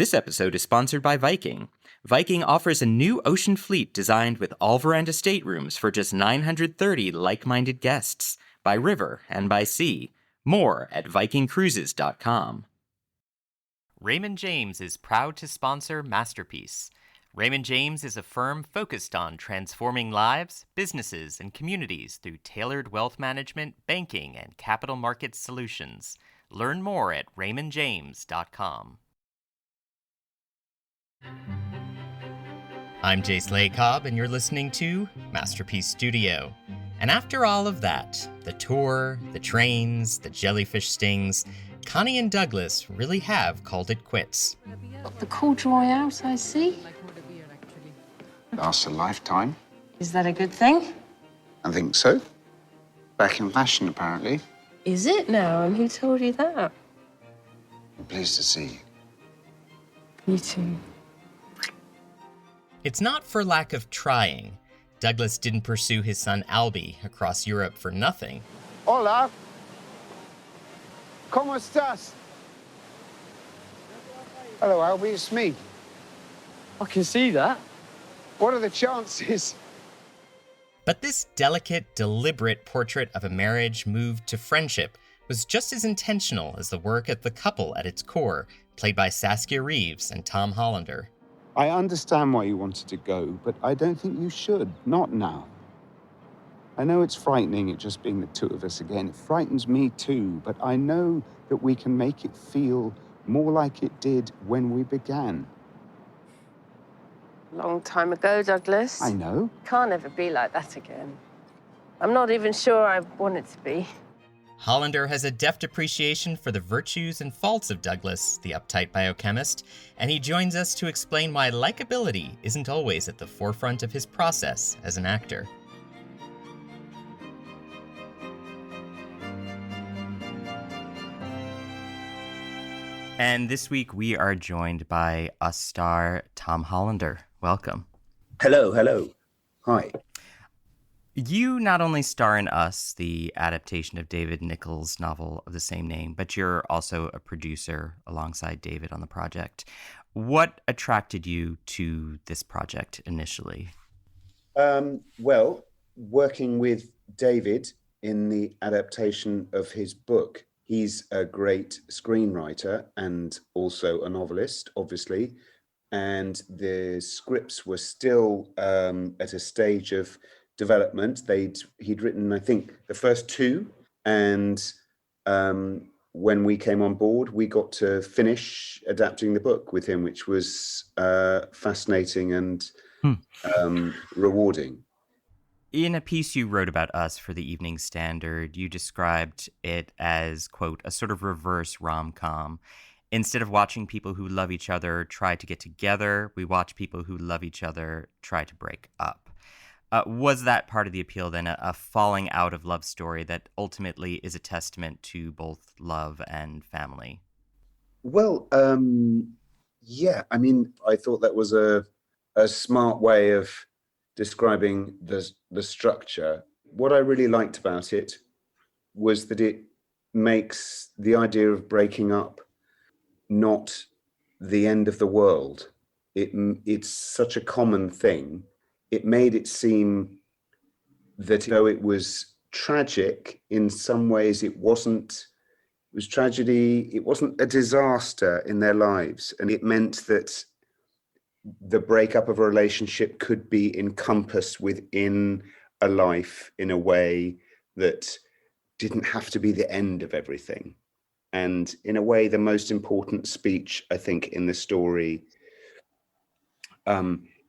This episode is sponsored by Viking. Viking offers a new ocean fleet designed with all-veranda staterooms for just 930 like-minded guests, by river and by sea. More at vikingcruises.com. Raymond James is proud to sponsor Masterpiece. Raymond James is a firm focused on transforming lives, businesses, and communities through tailored wealth management, banking, and capital markets solutions. Learn more at raymondjames.com. I'm Jace Lacob, and you're listening to Masterpiece Studio. And after all of that, the tour, the trains, the jellyfish stings, Connie and Douglas really have called it quits. Got the cool dry out, I see. Lasts a lifetime. Is that a good thing? I think so. Back in fashion, apparently. Is it now? And who told you that? I'm pleased to see you. You too. It's not for lack of trying. Douglas didn't pursue his son Albie across Europe for nothing. Hola. ¿Cómo estás? Hello, Albie, it's me. I can see that. What are the chances? But this delicate, deliberate portrait of a marriage moved to friendship was just as intentional as the work of the couple at its core, played by Saskia Reeves and Tom Hollander. I understand why you wanted to go, but I don't think you should. Not now. I know it's frightening, it just being the two of us again. It frightens me too, but I know that we can make it feel more like it did when we began. Long time ago, Douglas. I know. Can't ever be like that again. I'm not even sure I want it to be. Hollander has a deft appreciation for the virtues and faults of Douglas, the uptight biochemist, and he joins us to explain why likability isn't always at the forefront of his process as an actor. And this week we are joined by us star Tom Hollander. Welcome. Hello. Hi. You not only star in Us, the adaptation of David Nichols' novel of the same name, but you're also a producer alongside David on the project. What attracted you to this project initially? Well, working with David in the adaptation of his book, he's a great screenwriter and also a novelist, obviously. And the scripts were still at a stage of development. He'd written, I think, the first two, and when we came on board, we got to finish adapting the book with him, which was fascinating and rewarding. In a piece you wrote about Us for the Evening Standard, you described it as, quote, a sort of reverse rom-com. Instead of watching people who love each other try to get together, we watch people who love each other try to break up. Was that part of the appeal then, a falling out of love story that ultimately is a testament to both love and family? Well, yeah, I mean, I thought that was a smart way of describing the structure. What I really liked about it was that it makes the idea of breaking up not the end of the world. It's such a common thing. It made it seem that though it was tragic, in some ways it was tragedy, it wasn't a disaster in their lives. And it meant that the breakup of a relationship could be encompassed within a life in a way that didn't have to be the end of everything. And in a way, the most important speech, I think, in the story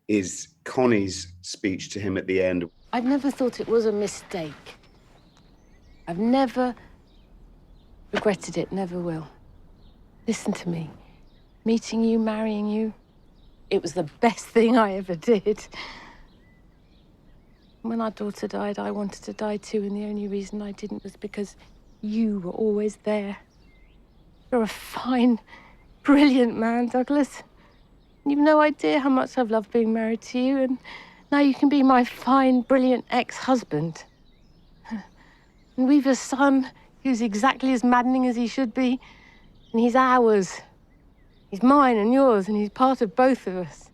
is Connie's speech to him at the end. I've never thought it was a mistake. I've never regretted it, never will. Listen to me. Meeting you, marrying you, it was the best thing I ever did. When our daughter died, I wanted to die too, and the only reason I didn't was because you were always there. You're a fine, brilliant man, Douglas. You've no idea how much I've loved being married to you, and now you can be my fine, brilliant ex-husband. And we've a son who's exactly as maddening as he should be, and he's ours. He's mine and yours, and he's part of both of us.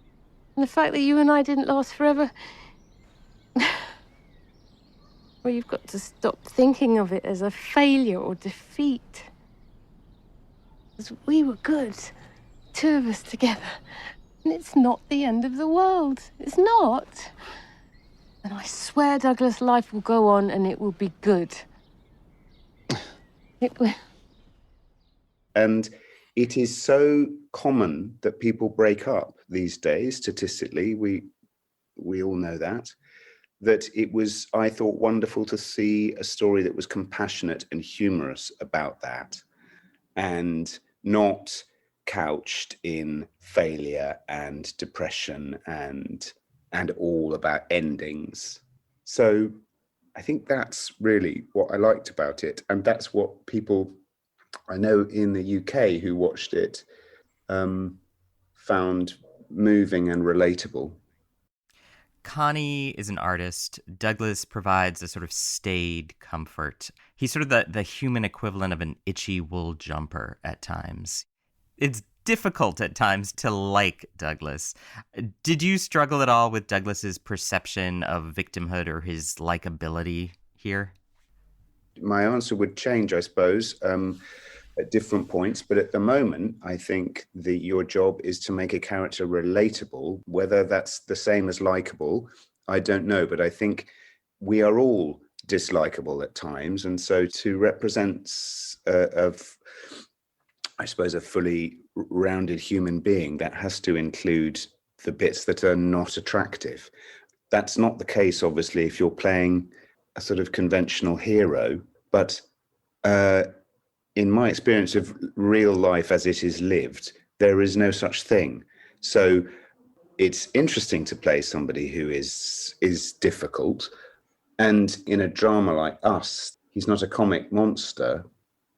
And the fact that you and I didn't last forever... well, you've got to stop thinking of it as a failure or defeat. Because we were good, two of us together. And it's not the end of the world. It's not. And I swear, Douglas, life will go on and it will be good. It will. And it is so common that people break up these days, statistically. We all know that it was, I thought, wonderful to see a story that was compassionate and humorous about that, and not couched in failure and depression and all about endings. So I think that's really what I liked about it. And that's what people I know in the UK who watched it found moving and relatable. Connie is an artist. Douglas provides a sort of staid comfort. He's sort of the human equivalent of an itchy wool jumper at times. It's difficult at times to like Douglas. Did you struggle at all with Douglas's perception of victimhood or his likability here? My answer would change, I suppose, at different points. But at the moment, I think your job is to make a character relatable. Whether that's the same as likable, I don't know. But I think we are all dislikable at times. And so to represent I suppose, a fully rounded human being, that has to include the bits that are not attractive. That's not the case, obviously, if you're playing a sort of conventional hero. But in my experience of real life as it is lived, there is no such thing. So it's interesting to play somebody who is difficult. And in a drama like Us, he's not a comic monster.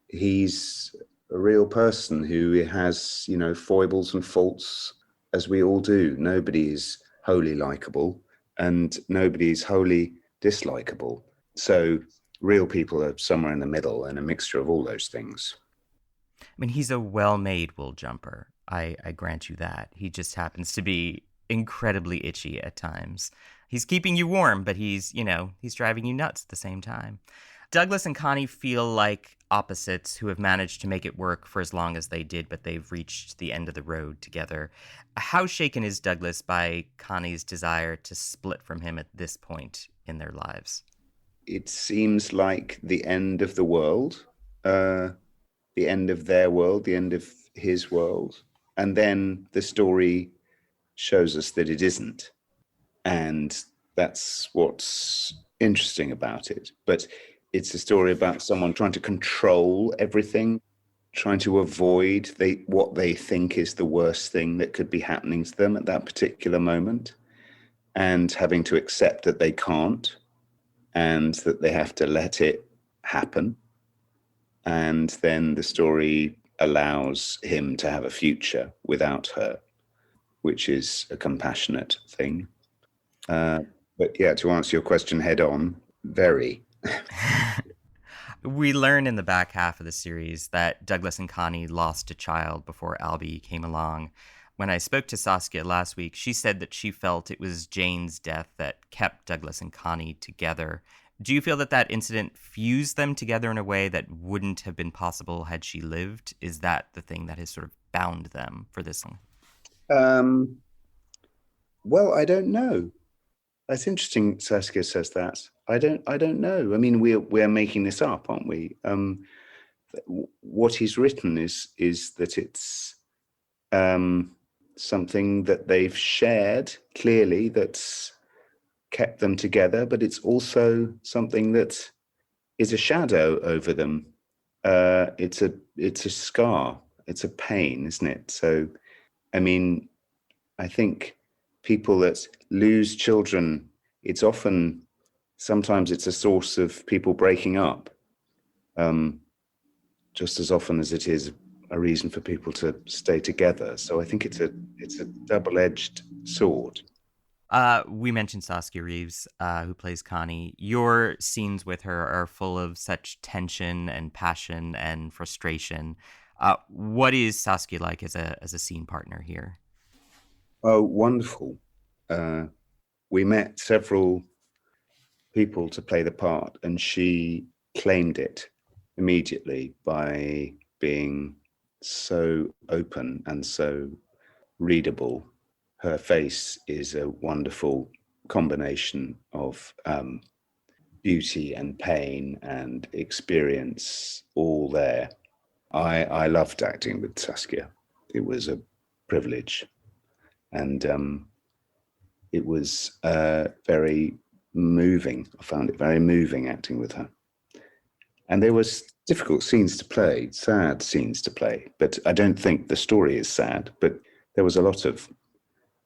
He's a real person who has, foibles and faults, as we all do. Nobody is wholly likable and nobody is wholly dislikable. So real people are somewhere in the middle and a mixture of all those things. I mean, he's a well-made wool jumper. I grant you that. He just happens to be incredibly itchy at times. He's keeping you warm, but he's driving you nuts at the same time. Douglas and Connie feel like opposites who have managed to make it work for as long as they did, but they've reached the end of the road together. How shaken is Douglas by Connie's desire to split from him at this point in their lives? It seems like the end of the world, the end of their world, the end of his world. And then the story shows us that it isn't. And that's what's interesting about it. But it's a story about someone trying to control everything, trying to avoid what they think is the worst thing that could be happening to them at that particular moment, and having to accept that they can't, and that they have to let it happen. And then the story allows him to have a future without her, which is a compassionate thing. But yeah, to answer your question head on, very. We learn in the back half of the series that Douglas and Connie lost a child before Albie came along. When I spoke to Saskia last week, she said that she felt it was Jane's death that kept Douglas and Connie together. Do you feel that incident fused them together in a way that wouldn't have been possible had she lived? Is that the thing that has sort of bound them for this long? Well, I don't know. That's interesting. Saskia says that. I don't know. I mean, we're making this up, aren't we? What he's written is that it's something that they've shared clearly that's kept them together, but it's also something that is a shadow over them. It's a scar. It's a pain, isn't it? So, I mean, I think people that lose children, sometimes it's a source of people breaking up, just as often as it is a reason for people to stay together. So I think it's a double-edged sword. We mentioned Saskia Reeves, who plays Connie. Your scenes with her are full of such tension and passion and frustration. What is Saskia like as a scene partner here? Oh, wonderful. We met several people to play the part, and she claimed it immediately by being so open and so readable. Her face is a wonderful combination of beauty and pain and experience all there. I loved acting with Saskia. It was a privilege, and it was very moving. I found it very moving acting with her. And there was difficult scenes to play, sad scenes to play, but I don't think the story is sad, but there was a lot of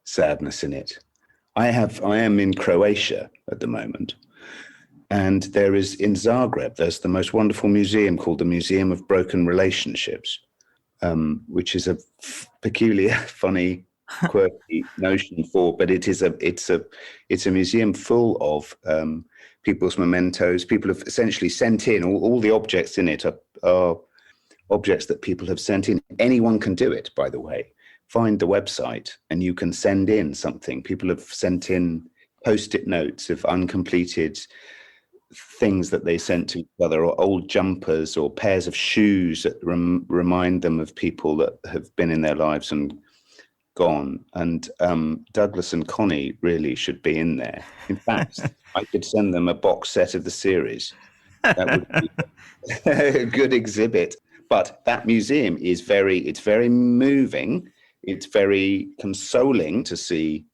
sadness in it. I am in Croatia at the moment, and there is in Zagreb, there's the most wonderful museum called the Museum of Broken Relationships, which is a peculiar, funny, quirky notion but it's a museum full of people's mementos. People have essentially sent in all the objects in it are objects that people have sent in. Anyone can do it, by the way. Find the website and you can send in something. People have sent in post-it notes of uncompleted things that they sent to each other, or old jumpers or pairs of shoes that remind them of people that have been in their lives and gone. And Douglas and Connie really should be in there. In fact, I could send them a box set of the series. That would be a good exhibit. But that museum is it's very moving. It's very consoling to see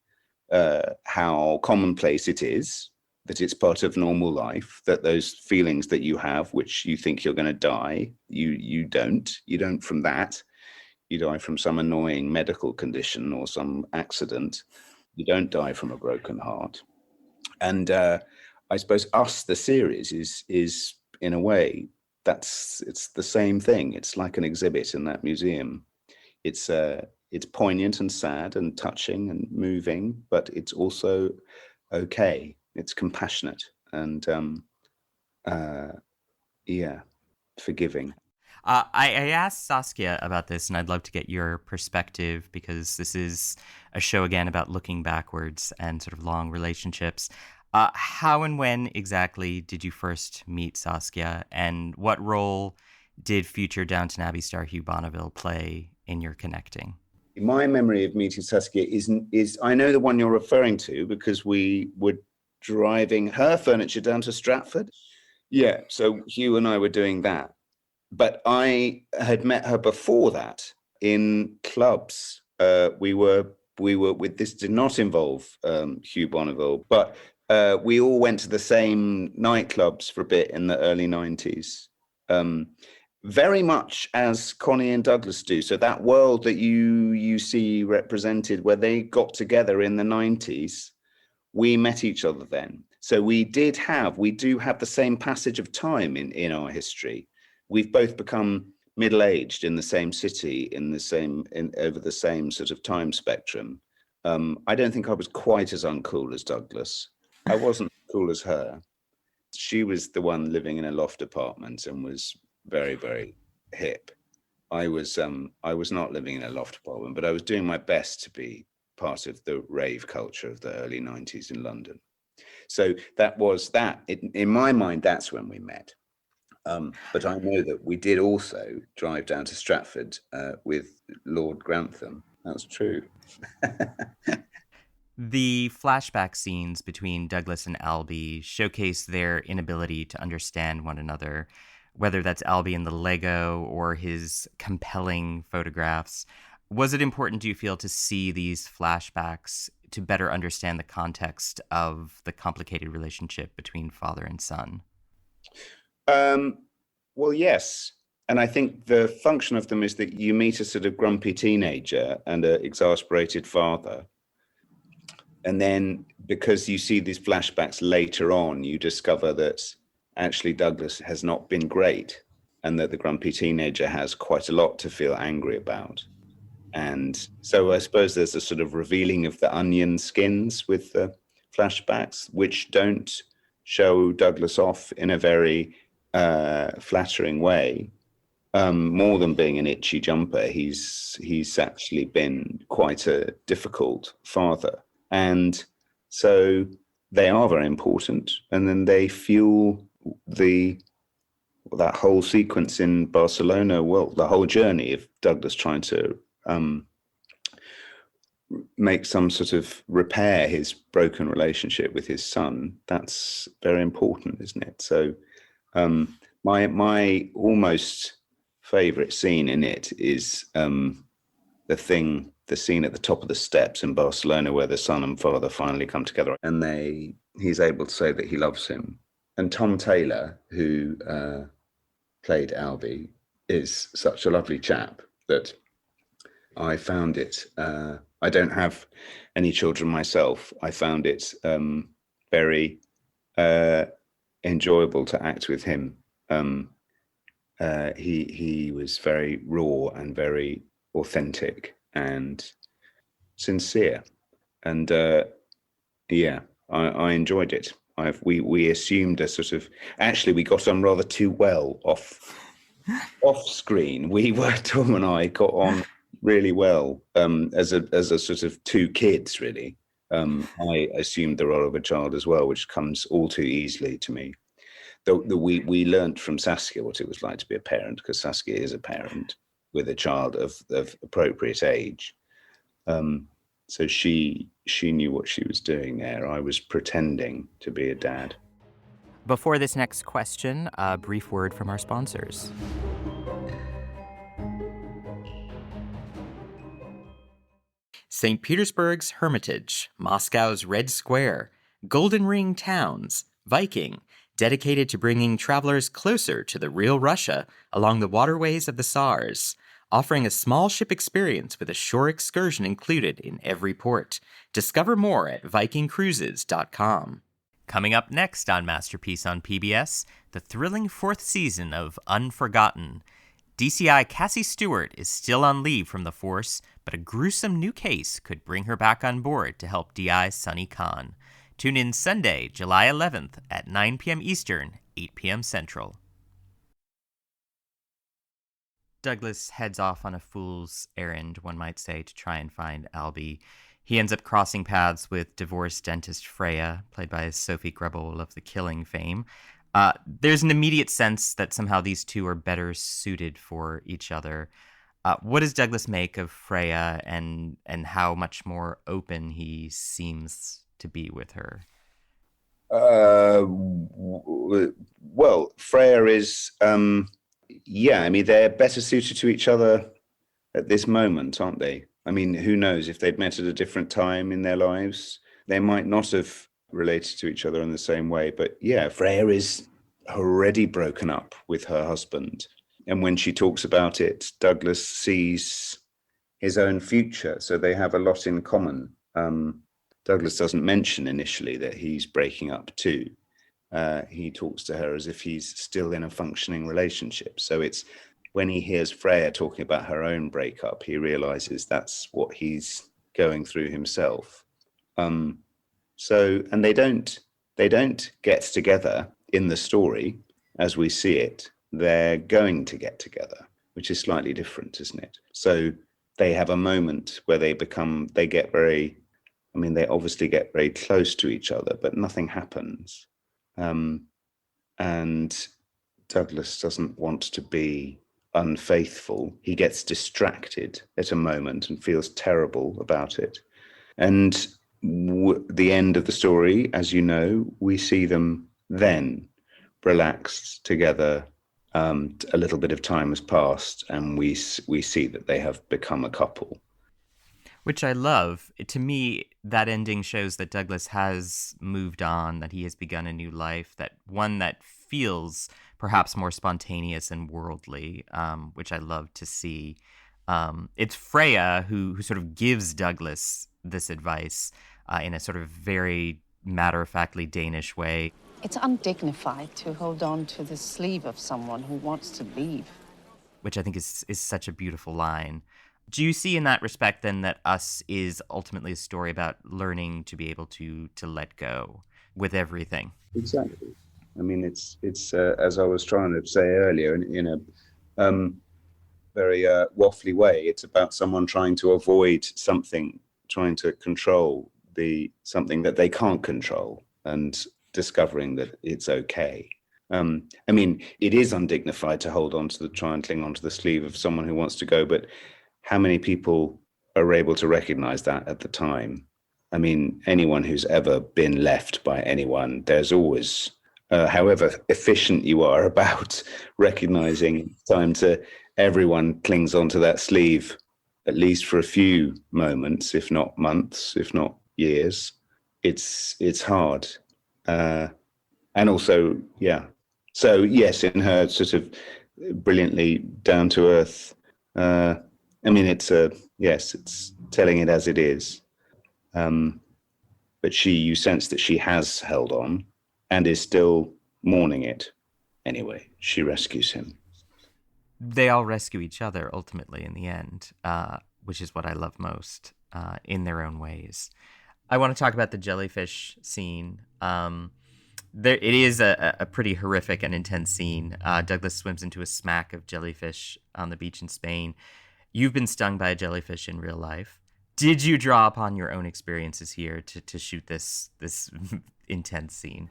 how commonplace it is, that it's part of normal life, that those feelings that you have, which you think you're going to die, you don't from that. You die from some annoying medical condition or some accident. You don't die from a broken heart. And I suppose Us, the series, is in a way, it's the same thing. It's like an exhibit in that museum. It's poignant and sad and touching and moving, but it's also okay. It's compassionate and forgiving. I asked Saskia about this, and I'd love to get your perspective, because this is a show, again, about looking backwards and sort of long relationships. How and when exactly did you first meet Saskia, and what role did future Downton Abbey star Hugh Bonneville play in your connecting? My memory of meeting Saskia is I know the one you're referring to, because we were driving her furniture down to Stratford. Yeah, so Hugh and I were doing that. But I had met her before that in clubs. We were with, this did not involve Hugh Bonneville, but we all went to the same nightclubs for a bit in the early 90s. Very much as Connie and Douglas do. So that world that you see represented, where they got together in the 90s, we met each other then. So we do have the same passage of time in our history. We've both become middle-aged in the same city, over the same sort of time spectrum. I don't think I was quite as uncool as Douglas. I wasn't as cool as her. She was the one living in a loft apartment and was very, very hip. I was not living in a loft apartment, but I was doing my best to be part of the rave culture of the early 90s in London. So that was that. In my mind, that's when we met. But I know that we did also drive down to Stratford with Lord Grantham. That's true. The flashback scenes between Douglas and Albie showcase their inability to understand one another, whether that's Albie in the Lego or his compelling photographs. Was it important, do you feel, to see these flashbacks to better understand the context of the complicated relationship between father and son? Well, yes. And I think the function of them is that you meet a sort of grumpy teenager and an exasperated father. And then because you see these flashbacks later on, you discover that actually Douglas has not been great, and that the grumpy teenager has quite a lot to feel angry about. And so I suppose there's a sort of revealing of the onion skins with the flashbacks, which don't show Douglas off in a very flattering way. more than being an itchy jumper, he's actually been quite a difficult father. And so they are very important. And then they fuel that whole sequence in Barcelona, well, the whole journey of Douglas trying to make some sort of repair his broken relationship with his son. That's very important, isn't it? So my almost favorite scene in it is the scene at the top of the steps in Barcelona where the son and father finally come together, and he's able to say that he loves him. And Tom Taylor, who played Albie, is such a lovely chap that I found it, I don't have any children myself. I found it very enjoyable to act with him. He was very raw and very authentic and sincere. And yeah, I enjoyed it. We assumed a sort of, actually we got on rather too well off screen. Tom and I got on really well as a sort of two kids, really. I assumed the role of a child as well, which comes all too easily to me. We learnt from Saskia what it was like to be a parent, because Saskia is a parent with a child of appropriate age. So she knew what she was doing there. I was pretending to be a dad. Before this next question, a brief word from our sponsors. St. Petersburg's Hermitage, Moscow's Red Square, Golden Ring Towns, Viking, dedicated to bringing travelers closer to the real Russia along the waterways of the Tsars, offering a small ship experience with a shore excursion included in every port. Discover more at vikingcruises.com. Coming up next on Masterpiece on PBS, the thrilling fourth season of Unforgotten. DCI Cassie Stewart is still on leave from the force, but a gruesome new case could bring her back on board to help DI Sunny Khan. Tune in Sunday, July 11th at 9 p.m. Eastern, 8 p.m. Central. Douglas heads off on a fool's errand, one might say, to try and find Albie. He ends up crossing paths with divorced dentist Freya, played by Sophie Grebel of The Killing fame. There's an immediate sense that somehow these two are better suited for each other. What does Douglas make of Freya and how much more open he seems to be with her? Well, Freya is, they're better suited to each other at this moment, aren't they? I mean, who knows, if they'd met at a different time in their lives, they might not have related to each other in the same way. But yeah, Freya is already broken up with her husband. And when she talks about it, Douglas sees his own future. So they have a lot in common. Douglas doesn't mention initially that he's breaking up too. He talks to her as if he's still in a functioning relationship. So it's when he hears Freya talking about her own breakup, he realizes that's what he's going through himself. And they don't get together in the story as we see it. They're going to get together, which is slightly different, isn't it? So they have a moment where they obviously get very close to each other, but nothing happens. And Douglas doesn't want to be unfaithful. He gets distracted at a moment and feels terrible about it. And the end of the story, as you know, we see them then relaxed together. A little bit of time has passed, and we see that they have become a couple. Which I love. To me, that ending shows that Douglas has moved on, that he has begun a new life, that one that feels perhaps more spontaneous and worldly, which I love to see. It's Freya who sort of gives Douglas this advice in a sort of very matter-of-factly Danish way. It's undignified to hold on to the sleeve of someone who wants to leave. Which I think is such a beautiful line. Do you see in that respect then that Us is ultimately a story about learning to be able to let go with everything? Exactly. I mean, it's as I was trying to say earlier, very waffly way. It's about someone trying to avoid something, trying to control something that they can't control, and discovering that it's okay. I mean, it is undignified to try and cling onto the sleeve of someone who wants to go, but how many people are able to recognize that at the time? I mean, anyone who's ever been left by anyone, there's always, however efficient you are about recognizing time to, everyone clings onto that sleeve, at least for a few moments, if not months, if not years. It's hard. And also, yeah. So yes, in her sort of brilliantly down to earth, I mean, it's telling it as it is. But you sense that she has held on and is still mourning it. Anyway, she rescues him. They all rescue each other ultimately in the end, which is what I love most, in their own ways. I want to talk about the jellyfish scene. It is a pretty horrific and intense scene. Douglas swims into a smack of jellyfish on the beach in Spain. You've been stung by a jellyfish in real life. Did you draw upon your own experiences here to shoot this intense scene?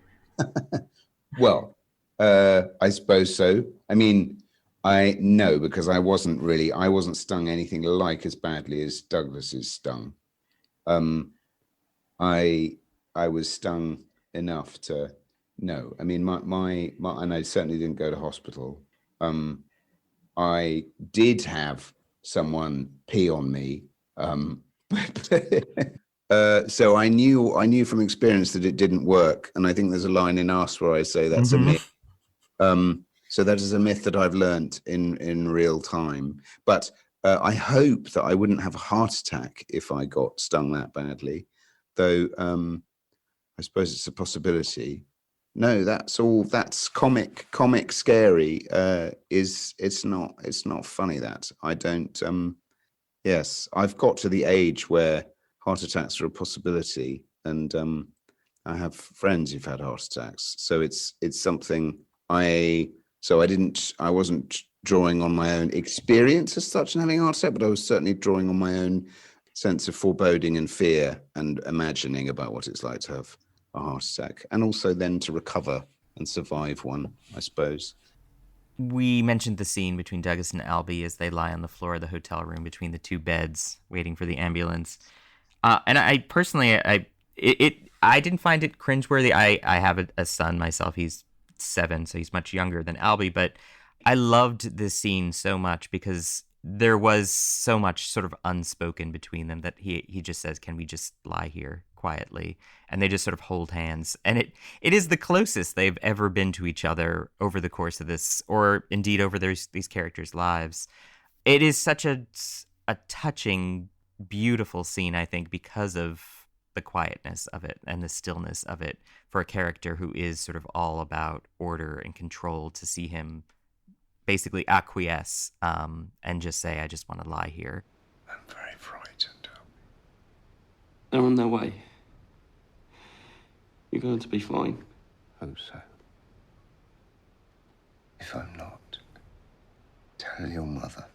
Well, I suppose so. I mean, no, because I wasn't stung anything like as badly as Douglas is stung. I was stung enough to no. I mean, my and I certainly didn't go to hospital. I did have someone pee on me. So I knew from experience that it didn't work, and I think there's a line in Us where I say that's a myth. So that is a myth that I've learnt in real time. But I hope that I wouldn't have a heart attack if I got stung that badly, though. I suppose it's a possibility. No, that's comic scary. It's not funny that I don't. Yes, I've got to the age where heart attacks are a possibility, and I have friends who've had heart attacks. So it's something I wasn't drawing on my own experience as such in having a heart attack, but I was certainly drawing on my own sense of foreboding and fear and imagining about what it's like to have a heart attack, and also then to recover and survive one, I suppose. We mentioned the scene between Douglas and Albie as they lie on the floor of the hotel room between the two beds waiting for the ambulance. And I personally, I didn't find it cringeworthy. I have a son myself. He's 7, so he's much younger than Albie, but I loved this scene so much because there was so much sort of unspoken between them that he just says, "Can we just lie here quietly?" And they just sort of hold hands. And it is the closest they've ever been to each other over the course of this, or indeed over these characters' lives. It is such a touching, beautiful scene, I think, because of the quietness of it and the stillness of it for a character who is sort of all about order and control, to see him basically acquiesce and just say, "I just want to lie here." I'm very frightened. They're on their way. You're going to be fine. Hope so. If I'm not, tell your mother.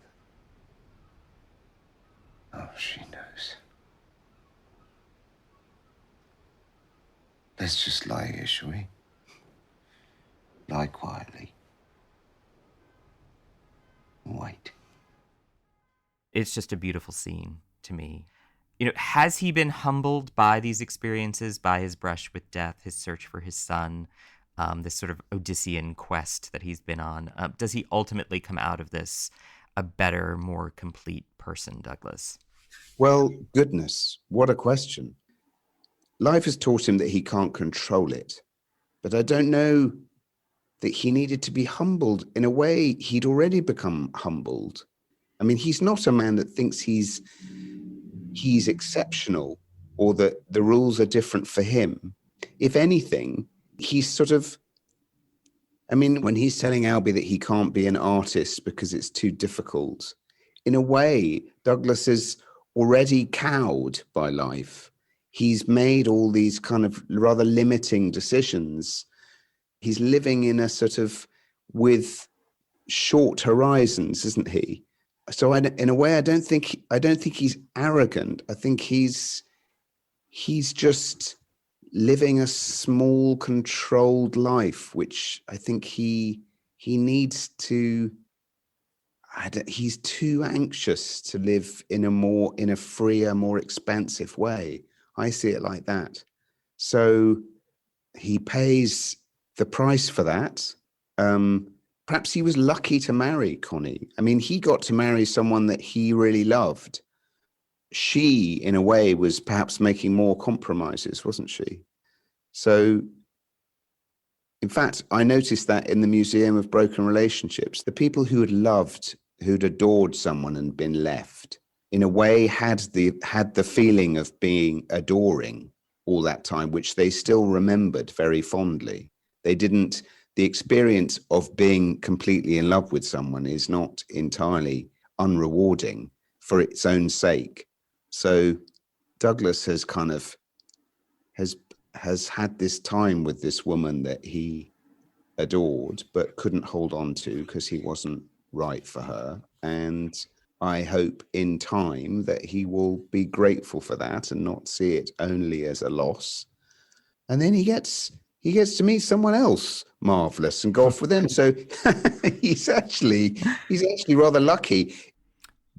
Oh, she knows. Let's just lie here, shall we? Lie quietly. Wait. It's just a beautiful scene to me. You know, has he been humbled by these experiences, by his brush with death, his search for his son, this sort of Odyssean quest that he's been on? Does he ultimately come out of this a better, more complete person, Douglas? Well, goodness, what a question. Life has taught him that he can't control it, but I don't know that he needed to be humbled. In a way, he'd already become humbled. I mean, he's not a man that thinks he's exceptional or that the rules are different for him. If anything, he's sort of, I mean, when he's telling Albie that he can't be an artist because it's too difficult, in a way, Douglas is already cowed by life. He's made all these kind of rather limiting decisions. He's living in a sort of with short horizons, isn't he? So in a way, I don't think he's arrogant. I think he's just living a small, controlled life, which I think he needs to. He's too anxious to live in a freer, more expansive way. I see it like that. So he pays the price for that. Perhaps he was lucky to marry Connie. I mean, he got to marry someone that he really loved. She, in a way, was perhaps making more compromises, wasn't she? So, in fact, I noticed that in the Museum of Broken Relationships, the people who had loved, who'd adored someone and been left, in a way had the feeling of being adoring all that time, which they still remembered very fondly. They didn't. The experience of being completely in love with someone is not entirely unrewarding for its own sake. So Douglas has kind of has had this time with this woman that he adored but couldn't hold on to because he wasn't right for her. And I hope in time that he will be grateful for that and not see it only as a loss. And then he gets to meet someone else marvelous and go off with him. So he's actually rather lucky.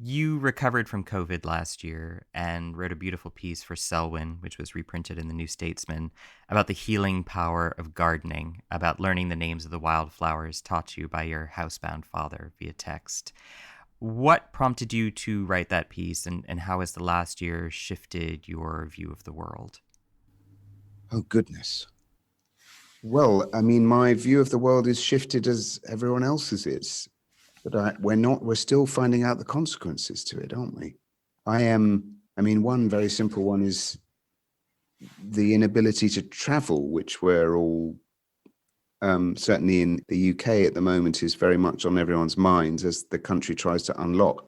You recovered from COVID last year and wrote a beautiful piece for Selwyn, which was reprinted in the New Statesman, about the healing power of gardening, about learning the names of the wildflowers taught you by your housebound father via text. What prompted you to write that piece, and how has the last year shifted your view of the world? Oh, goodness. Well, I mean, my view of the world is shifted as everyone else's is. But we're still finding out the consequences to it, aren't we? One very simple one is the inability to travel, which we're all, certainly in the UK at the moment, is very much on everyone's minds as the country tries to unlock.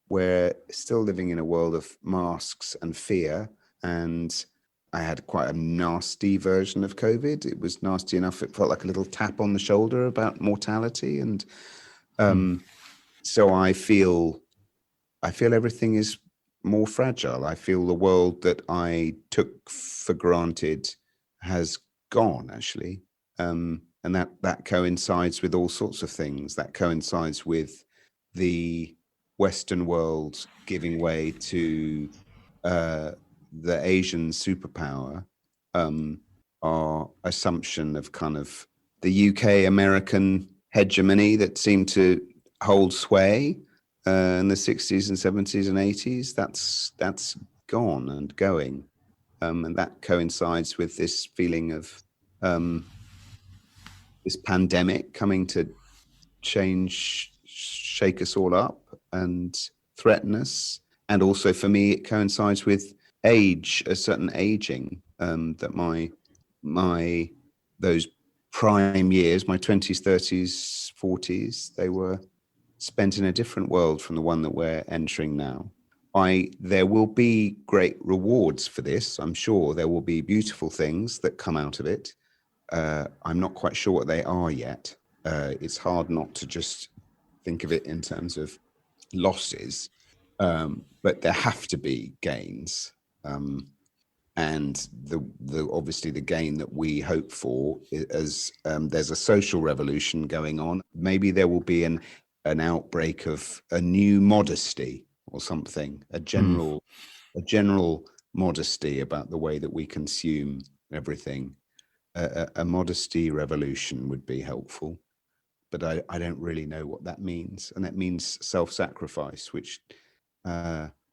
We're still living in a world of masks and fear. And I had quite a nasty version of COVID. It was nasty enough, it felt like a little tap on the shoulder about mortality. And so I feel everything is more fragile. I feel the world that I took for granted has gone, actually. And that coincides with all sorts of things. That coincides with the Western world giving way to the Asian superpower, our assumption of kind of the UK American hegemony that seemed to hold sway in the 60s and 70s and 80s, that's gone and going. And that coincides with this feeling of this pandemic coming to shake us all up and threaten us. And also for me, it coincides with age, a certain aging, that those prime years, my 20s, 30s, 40s, they were spent in a different world from the one that we're entering now. There will be great rewards for this. I'm sure there will be beautiful things that come out of it. I'm not quite sure what they are yet. It's hard not to just think of it in terms of losses, but there have to be gains. And obviously the gain that we hope for is there's a social revolution going on. Maybe there will be an outbreak of a new modesty or something, a general modesty about the way that we consume everything. A modesty revolution would be helpful, but I don't really know what that means. And that means self-sacrifice, which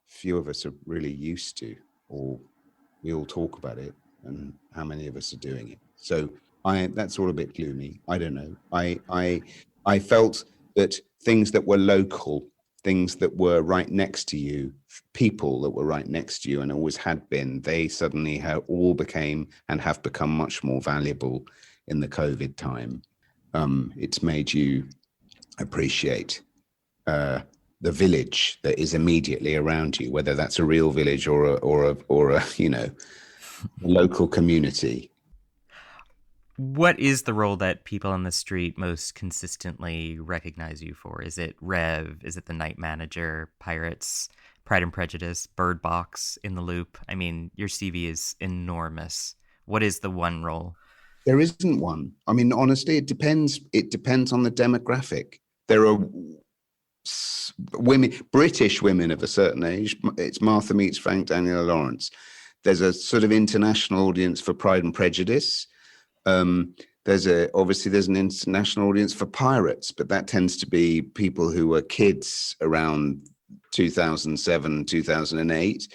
few of us are really used to, or we all talk about it, and how many of us are doing it. So that's all a bit gloomy. I don't know. I felt that things that were local, things that were right next to you, people that were right next to you and always had been, they suddenly all became and have become much more valuable in the COVID time. It's made you appreciate the village that is immediately around you, whether that's a real village or a local community. What is the role that people on the street most consistently recognize you for? Is it Rev? Is it the Night Manager, Pirates, Pride and Prejudice, Bird Box, In the Loop? I mean, your CV is enormous. What is the one role? There isn't one. I mean, honestly, it depends. It depends on the demographic. There are women, British women of a certain age. It's Martha meets Frank, Daniela Lawrence. There's a sort of international audience for Pride and Prejudice. There's an international audience for Pirates, but that tends to be people who were kids around 2007, 2008.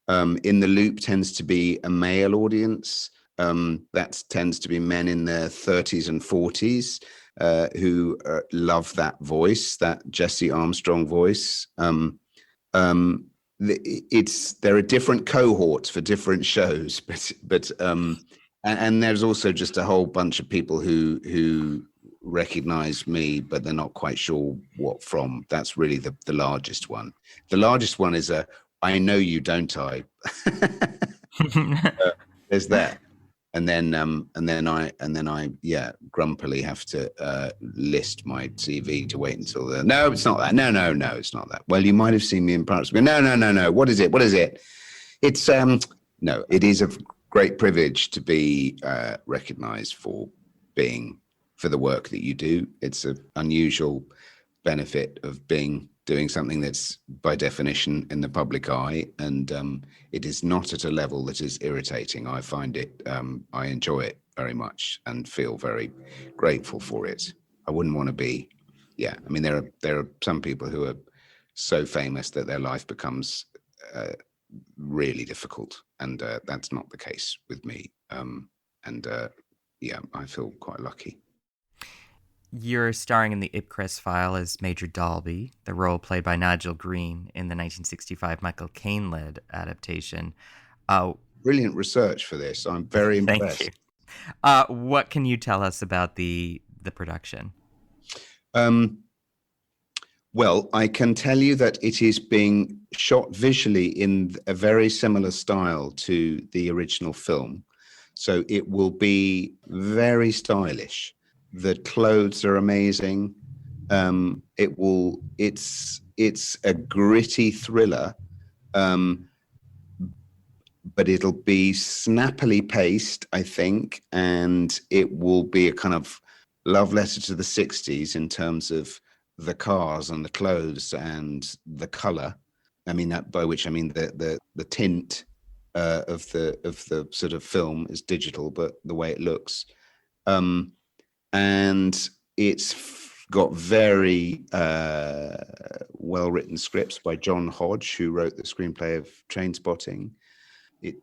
In the Loop tends to be a male audience. That tends to be men in their 30s and 40s who love that voice, that Jesse Armstrong voice. There are different cohorts for different shows, but and there's also just a whole bunch of people who recognize me, but they're not quite sure what from. That's really the largest one. The largest one is I know you, don't I? There's that. And then I grumpily have to list my CV to wait until no, it's not that. No, it's not that. Well, you might have seen me in Paris. No. What is it? It's no, it is a great privilege to be recognized for the work that you do. It's an unusual benefit of doing something that's by definition in the public eye, and it is not at a level that is irritating. I find it, I enjoy it very much and feel very grateful for it. I wouldn't want to be, I mean, there are some people who are so famous that their life becomes really difficult, and that's not the case with me. I feel quite lucky. You're starring in the Ipcress File as Major Dalby, the role played by Nigel Green in the 1965 Michael Caine-led adaptation. Brilliant research for this. I'm very impressed. Thank you. What can you tell us about the production? Well, I can tell you that it is being shot visually in a very similar style to the original film. So it will be very stylish. The clothes are amazing. It's a gritty thriller, but it'll be snappily paced, I think, and it will be a kind of love letter to the 60s in terms of the cars and the clothes and the color. I mean, that, by which I mean the tint of the sort of film is digital, but the way it looks. And it's got very well-written scripts by John Hodge, who wrote the screenplay of Trainspotting.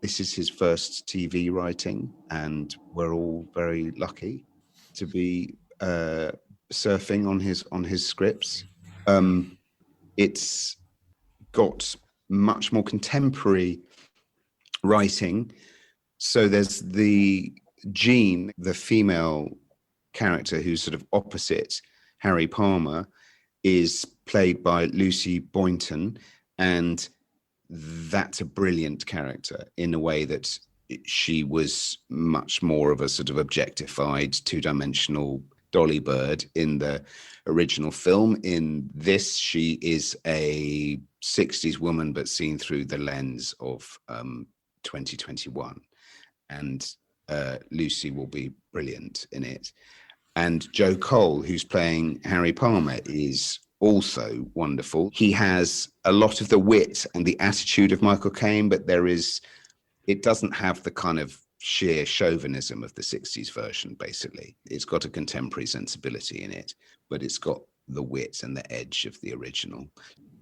This is his first TV writing, and we're all very lucky to be surfing on his scripts. It's got much more contemporary writing. So there's the Jean, the female character who's sort of opposite Harry Palmer, is played by Lucy Boynton, and that's a brilliant character in a way that she was much more of a sort of objectified, two-dimensional Dolly Bird in the original film. In this, she is a 60s woman, but seen through the lens of 2021. And Lucy will be brilliant in it. And Joe Cole, who's playing Harry Palmer, is also wonderful. He has a lot of the wit and the attitude of Michael Caine, but it doesn't have the kind of sheer chauvinism of the 60s version, basically. It's got a contemporary sensibility in it, but it's got the wit and the edge of the original.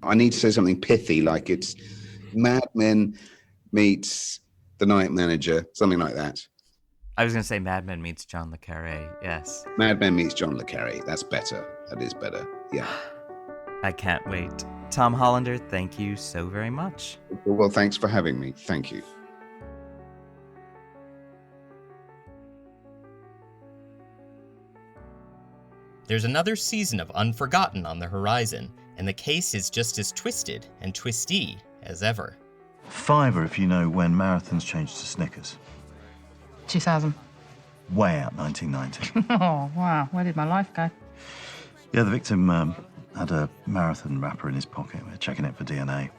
I need to say something pithy, like it's Mad Men meets The Night Manager, something like that. I was going to say Mad Men meets John le Carré, yes. Mad Men meets John le Carré. That's better. That is better, yeah. I can't wait. Tom Hollander, thank you so very much. Well, thanks for having me. Thank you. There's another season of Unforgotten on the horizon, and the case is just as twisted and twisty as ever. Fiver if you know when marathons changed to Snickers. 2000. way out 1990. Oh, wow. Where did my life go? Yeah, the victim had a marathon wrapper in his pocket. We're checking it for DNA.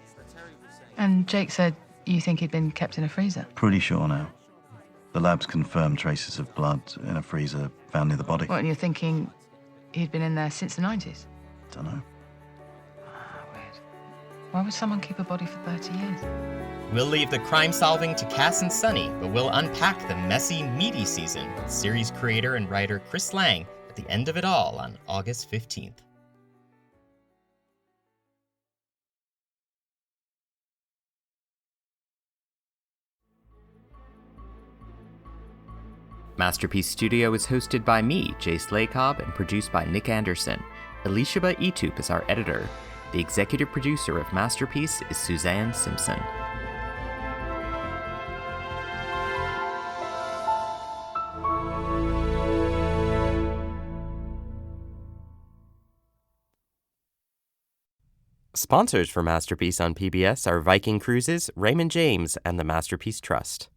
And Jake said you think he'd been kept in a freezer? Pretty sure now. The labs confirmed traces of blood in a freezer found near the body. What, and you're thinking he'd been in there since the 90s? Don't know. Weird. Why would someone keep a body for 30 years? We'll leave the crime solving to Cass and Sunny, but we'll unpack the messy, meaty season with series creator and writer Chris Lang at the end of it all on August 15th. Masterpiece Studio is hosted by me, Jace Lacob, and produced by Nick Anderson. Elishaba Etup is our editor. The executive producer of Masterpiece is Suzanne Simpson. Sponsors for Masterpiece on PBS are Viking Cruises, Raymond James, and the Masterpiece Trust.